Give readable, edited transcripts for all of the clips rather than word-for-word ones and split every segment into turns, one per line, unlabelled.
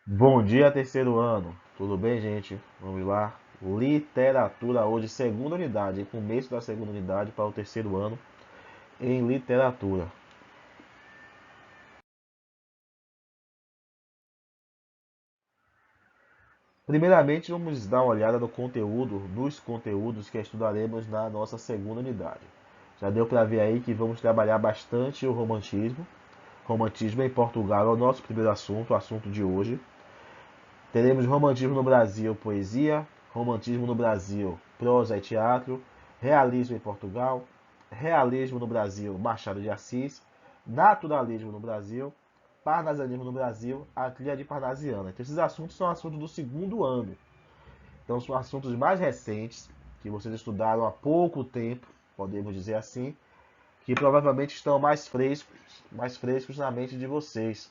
Bom dia, terceiro ano. Tudo bem, gente? Vamos lá. Literatura hoje, segunda unidade, começo da segunda unidade para o terceiro ano em literatura. Primeiramente, vamos dar uma olhada no conteúdo, nos conteúdos que estudaremos na nossa segunda unidade. Já deu para ver aí que vamos trabalhar bastante o romantismo. Romantismo em Portugal é o nosso primeiro assunto, o assunto de hoje. Teremos romantismo no Brasil, poesia, romantismo no Brasil, prosa e teatro, realismo em Portugal, realismo no Brasil, Machado de Assis, naturalismo no Brasil, parnasianismo no Brasil, a tríade parnasiana. Então, esses assuntos são assuntos do segundo ano. Então, são assuntos mais recentes, que vocês estudaram há pouco tempo, podemos dizer assim, que provavelmente estão mais frescos na mente de vocês.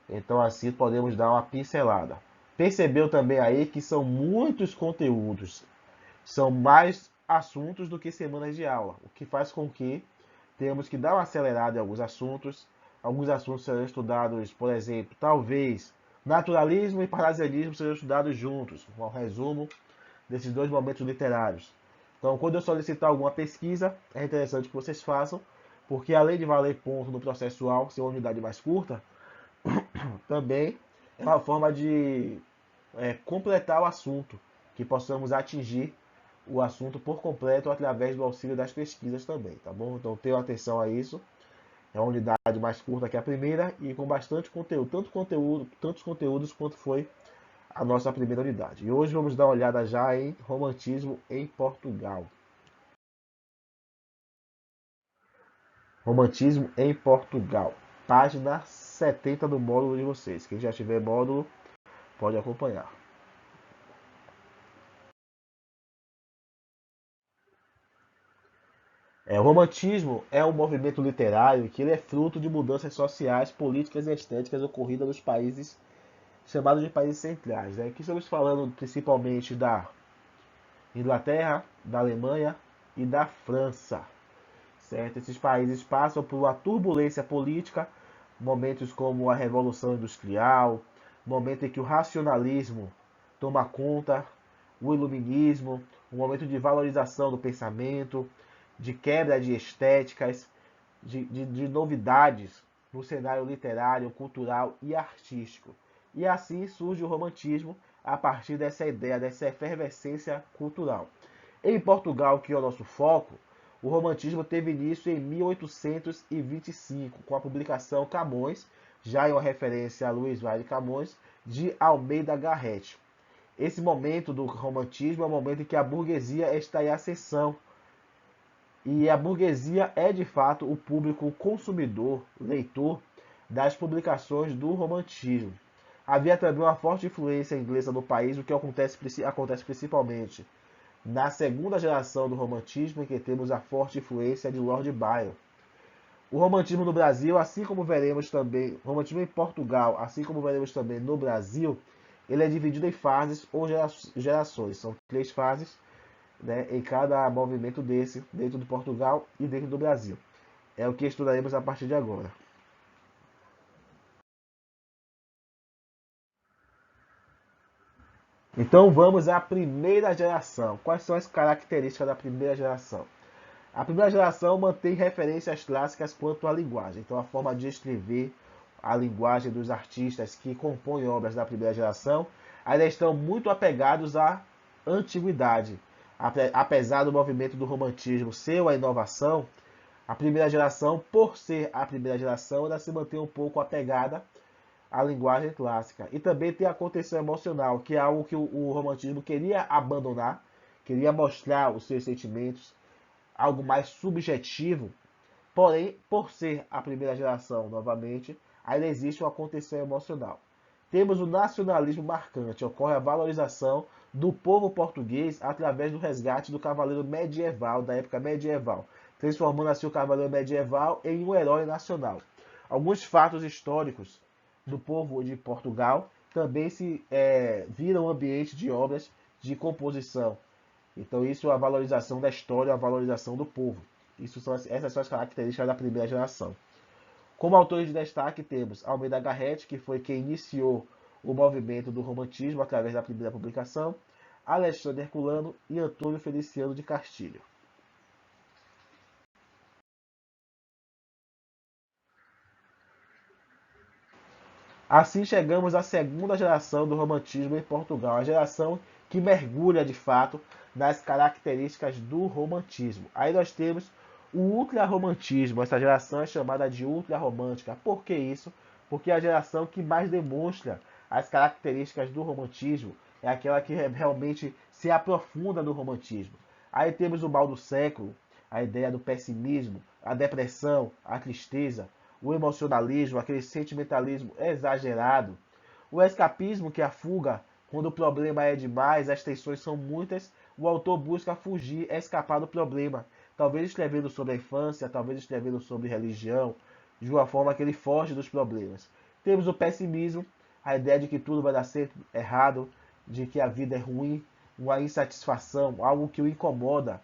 Então assim podemos dar uma pincelada. Percebeu também aí que são muitos conteúdos, são mais assuntos do que semanas de aula, o que faz com que tenhamos que dar uma acelerada em alguns assuntos. Alguns assuntos serão estudados, por exemplo, talvez naturalismo e parnasianismo serão estudados juntos, um resumo desses dois momentos literários. Então, quando eu solicitar alguma pesquisa, é interessante que vocês façam, porque além de valer ponto no processual, ser uma unidade mais curta, também é uma forma de completar o assunto, que possamos atingir o assunto por completo através do auxílio das pesquisas também, tá bom? Então tenham atenção a isso. É uma unidade mais curta que a primeira e com bastante conteúdo, tantos conteúdos quanto foi a nossa primeira unidade. E hoje vamos dar uma olhada já em romantismo em Portugal. Romantismo em Portugal. Página 70 do módulo de vocês. Quem já tiver módulo pode acompanhar. O romantismo é um movimento literário que ele é fruto de mudanças sociais, políticas e estéticas ocorridas nos países chamados de países centrais. Né? Aqui estamos falando principalmente da Inglaterra, da Alemanha e da França. Certo? Esses países passam por uma turbulência política, momentos como a Revolução Industrial, momento em que o racionalismo toma conta, o iluminismo, um momento de valorização do pensamento, de quebra de estéticas, de novidades no cenário literário, cultural e artístico. E assim surge o romantismo a partir dessa ideia, dessa efervescência cultural. Em Portugal, que é o nosso foco, o romantismo teve início em 1825, com a publicação Camões, já em uma referência a Luís Vaz de Camões, de Almeida Garrett. Esse momento do romantismo é o momento em que a burguesia está em ascensão. E a burguesia é, de fato, o público consumidor, leitor, das publicações do romantismo. Havia também uma forte influência inglesa no país, o que acontece principalmente na segunda geração do romantismo, em que temos a forte influência de Lord Byron. O romantismo no Brasil, assim como veremos também, o romantismo em Portugal, assim como veremos também no Brasil, ele é dividido em fases ou gerações. São três fases, né, em cada movimento desse, dentro de Portugal e dentro do Brasil. É o que estudaremos a partir de agora. Então vamos à primeira geração. Quais são as características da primeira geração? A primeira geração mantém referências clássicas quanto à linguagem. Então, a forma de escrever, a linguagem dos artistas que compõem obras da primeira geração, ainda estão muito apegados à antiguidade. Apesar do movimento do romantismo ser uma inovação, a primeira geração, por ser a primeira geração, ela se mantém um pouco apegada à linguagem clássica. E também tem a contenção emocional, que é algo que o romantismo queria abandonar, queria mostrar os seus sentimentos, algo mais subjetivo, porém, por ser a primeira geração, novamente, ainda existe uma contenção emocional. Temos o nacionalismo marcante, ocorre a valorização do povo português através do resgate do cavaleiro medieval, da época medieval, transformando assim o cavaleiro medieval em um herói nacional. Alguns fatos históricos do povo de Portugal também se viram ambiente de obras de composição. Então isso é a valorização da história, a valorização do povo. Essas são as características da primeira geração. Como autores de destaque temos Almeida Garrett, que foi quem iniciou o movimento do romantismo através da primeira publicação, Alexandre Herculano e Antônio Feliciano de Castilho. Assim chegamos à segunda geração do romantismo em Portugal, a geração que mergulha de fato nas características do romantismo. Aí nós temos o ultrarromantismo, essa geração é chamada de ultrarromântica. Por que isso? Porque é a geração que mais demonstra as características do romantismo, é aquela que realmente se aprofunda no romantismo. Aí temos o mal do século, a ideia do pessimismo, a depressão, a tristeza, o emocionalismo, aquele sentimentalismo exagerado, o escapismo, que é a fuga quando o problema é demais, as tensões são muitas, o autor busca fugir, escapar do problema, talvez escrevendo sobre a infância, talvez escrevendo sobre religião, de uma forma que ele foge dos problemas. Temos o pessimismo, a ideia de que tudo vai dar certo, errado, de que a vida é ruim, uma insatisfação, algo que o incomoda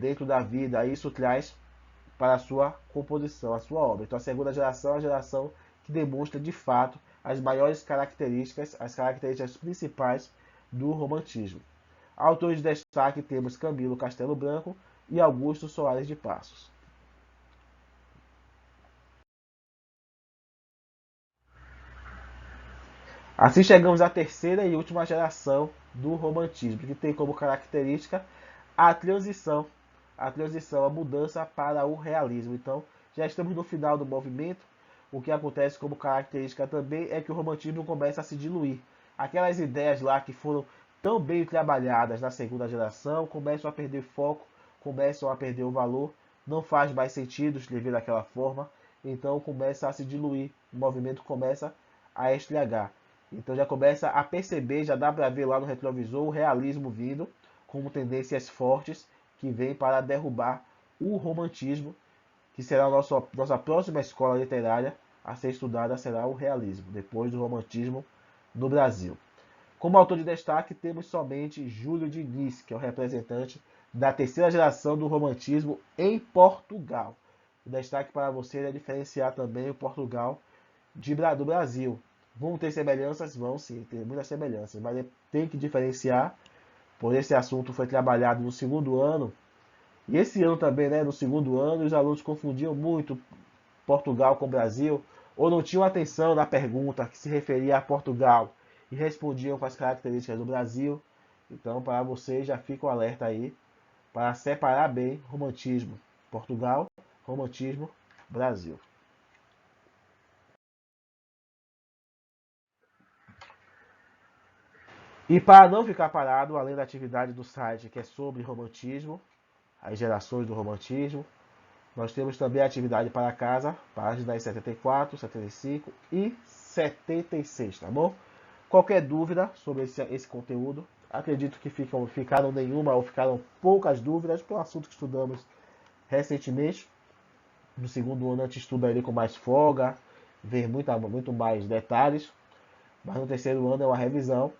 dentro da vida. Isso traz para a sua composição, a sua obra. Então a segunda geração é a geração que demonstra de fato as maiores características, as características principais do romantismo. Autores de destaque temos Camilo Castelo Branco e Augusto Soares de Passos. Assim chegamos à terceira e última geração do romantismo, que tem como característica a transição, a mudança para o realismo. Então, já estamos no final do movimento. O que acontece como característica também é que o romantismo começa a se diluir. Aquelas ideias lá que foram tão bem trabalhadas na segunda geração começam a perder foco, começam a perder o valor, não faz mais sentido escrever daquela forma, então começa a se diluir, o movimento começa a estragar. Então já começa a perceber, já dá para ver lá no retrovisor o realismo vindo, como tendências fortes que vêm para derrubar o romantismo, que será a nossa próxima escola literária a ser estudada, será o realismo, depois do romantismo no Brasil. Como autor de destaque, temos somente Júlio Diniz, que é o representante da terceira geração do romantismo em Portugal. O destaque para você é diferenciar também o Portugal do Brasil. Vão ter semelhanças? Vão sim, ter muitas semelhanças, mas tem que diferenciar, por esse assunto foi trabalhado no segundo ano, e esse ano também, né, no segundo ano, os alunos confundiam muito Portugal com Brasil, ou não tinham atenção na pergunta que se referia a Portugal e respondiam com as características do Brasil. Então, para vocês, já fica o alerta aí para separar bem romantismo Portugal, romantismo Brasil. E para não ficar parado, além da atividade do site que é sobre romantismo, as gerações do romantismo, nós temos também a atividade para casa, páginas 74, 75 e 76, tá bom? Qualquer dúvida sobre esse conteúdo, acredito que ficaram nenhuma ou ficaram poucas dúvidas, porque é um assunto que estudamos recentemente. No segundo ano a gente estuda ele com mais folga, ver muito mais detalhes, mas no terceiro ano é uma revisão.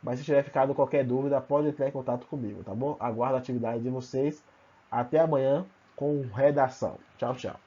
Mas se tiver ficado qualquer dúvida, pode entrar em contato comigo, tá bom? Aguardo a atividade de vocês. Até amanhã com redação. Tchau, tchau.